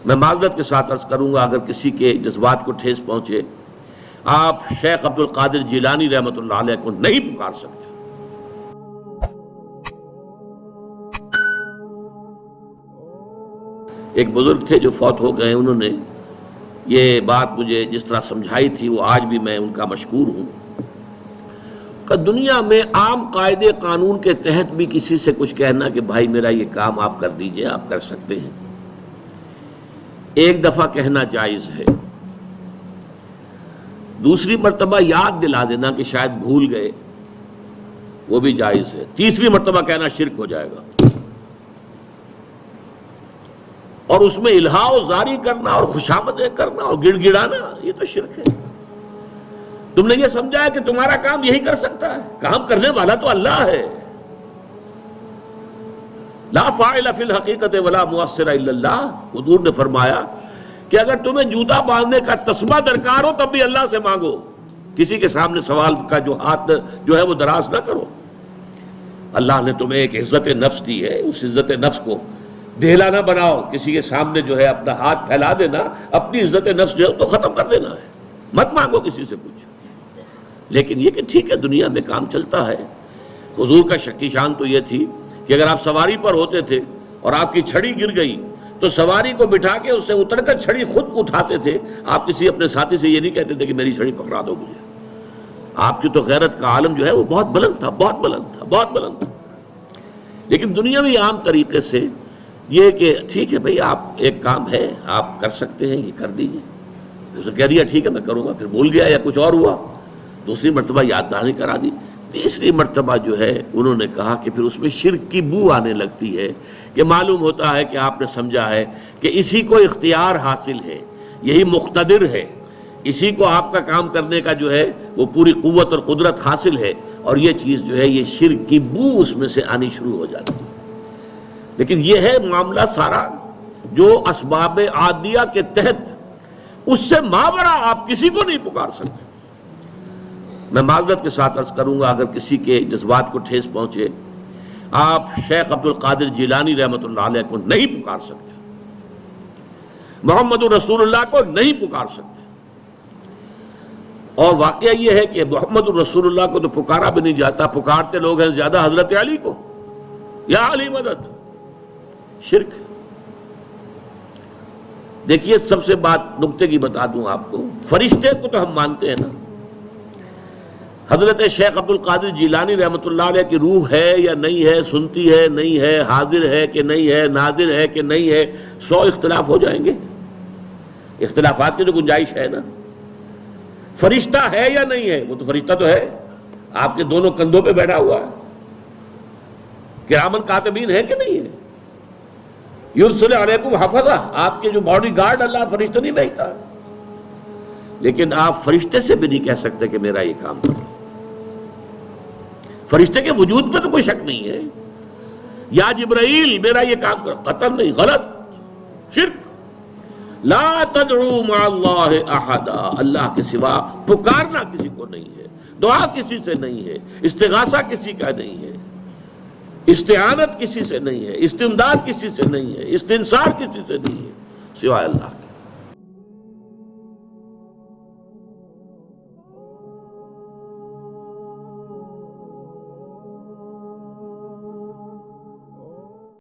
میں معذرت کے ساتھ عرض کروں گا اگر کسی کے جذبات کو ٹھیس پہنچے، آپ شیخ عبد القادر جیلانی رحمۃ اللہ علیہ کو نہیں پکار سکتے۔ ایک بزرگ تھے جو فوت ہو گئے، انہوں نے یہ بات مجھے جس طرح سمجھائی تھی وہ آج بھی میں ان کا مشکور ہوں کہ دنیا میں عام قاعدے قانون کے تحت بھی کسی سے کچھ کہنا کہ بھائی میرا یہ کام آپ کر دیجئے، آپ کر سکتے ہیں، ایک دفعہ کہنا جائز ہے، دوسری مرتبہ یاد دلا دینا کہ شاید بھول گئے وہ بھی جائز ہے، تیسری مرتبہ کہنا شرک ہو جائے گا، اور اس میں الہا و زاری کرنا اور خوشامدیں کرنا اور گڑ گڑانا یہ تو شرک ہے۔ تم نے یہ سمجھا ہے کہ تمہارا کام یہی کر سکتا ہے، کام کرنے والا تو اللہ ہے۔ لا فاعل فی الحقیقت ولا مؤثر الا اللہ، حضور نے فرمایا کہ اگر تمہیں جوتا باندھنے کا تسبہ درکار ہو تب بھی اللہ سے مانگو، کسی کے سامنے سوال کا جو ہاتھ جو ہے وہ دراز نہ کرو۔ اللہ نے تمہیں ایک عزت نفس دی ہے، اس عزت نفس کو دہلا نہ بناؤ، کسی کے سامنے جو ہے اپنا ہاتھ پھیلا دینا، اپنی عزت نفس جو ہے اس کو ختم کر دینا ہے، مت مانگو کسی سے کچھ۔ لیکن یہ کہ ٹھیک ہے دنیا میں کام چلتا ہے۔ حضور کا شکی شان تو یہ تھی کہ اگر آپ سواری پر ہوتے تھے اور آپ کی چھڑی گر گئی تو سواری کو بٹھا کے اس سے اتر کر چھڑی خود اٹھاتے تھے، آپ کسی اپنے ساتھی سے یہ نہیں کہتے تھے کہ میری چھڑی پکڑا دو مجھے۔ آپ کی تو غیرت کا عالم جو ہے وہ بہت بلند تھا، بہت بلند تھا، بہت بلند تھا۔ لیکن دنیاوی عام طریقے سے یہ کہ ٹھیک ہے بھئی آپ ایک کام ہے آپ کر سکتے ہیں، یہ کر دیجیے، اس نے کہہ دیا ٹھیک ہے میں کروں گا، پھر بھول گیا یا کچھ اور ہوا، دوسری مرتبہ یاد دہانی کرا دی، تیسری مرتبہ جو ہے انہوں نے کہا کہ پھر اس میں شرک کی بو آنے لگتی ہے کہ معلوم ہوتا ہے کہ آپ نے سمجھا ہے کہ اسی کو اختیار حاصل ہے، یہی مقتدر ہے، اسی کو آپ کا کام کرنے کا جو ہے وہ پوری قوت اور قدرت حاصل ہے، اور یہ چیز جو ہے یہ شرک کی بو اس میں سے آنی شروع ہو جاتی ہے۔ لیکن یہ ہے معاملہ سارا جو اسباب عادیہ کے تحت، اس سے ماورا آپ کسی کو نہیں پکار سکتے۔ میں معذرت کے ساتھ عرض کروں گا اگر کسی کے جذبات کو ٹھیس پہنچے، آپ شیخ عبد القادر جیلانی رحمۃ اللہ علیہ کو نہیں پکار سکتے، محمد رسول اللہ کو نہیں پکار سکتے۔ اور واقعہ یہ ہے کہ محمد رسول اللہ کو تو پکارا بھی نہیں جاتا، پکارتے لوگ ہیں زیادہ حضرت علی کو، یا علی مدد، شرک۔ دیکھیے سب سے بات نکتے کی بتا دوں آپ کو، فرشتے کو تو ہم مانتے ہیں نا، حضرت شیخ عبد القادر جیلانی رحمۃ اللہ علیہ کی روح ہے یا نہیں ہے، سنتی ہے نہیں ہے، حاضر ہے کہ نہیں ہے، ناظر ہے کہ نہیں ہے، 100 اختلاف ہو جائیں گے، اختلافات کی تو گنجائش ہے نا۔ فرشتہ ہے یا نہیں ہے، وہ تو فرشتہ تو ہے، آپ کے دونوں کندھوں پہ بیٹھا ہوا ہے، کرامن کاتبین ہے کہ نہیں ہے، یرسل علیکم حفظہ، آپ کے جو باڈی گارڈ اللہ فرشتہ نہیں بھیجتا، لیکن آپ فرشتے سے بھی نہیں کہہ سکتے کہ میرا یہ کام کرو۔ فرشتے کے وجود پہ تو کوئی شک نہیں ہے، یا جبرائیل میرا یہ کام کرو، قطعاً نہیں، غلط، شرک۔ لا تدعو مع اللہ احدا، اللہ کے سوا پکارنا کسی کو نہیں ہے، دعا کسی سے نہیں ہے، استغاثہ کسی کا نہیں ہے، استعانت کسی سے نہیں ہے، استمداد کسی سے نہیں ہے، استنصار کسی سے نہیں ہے سوائے اللہ۔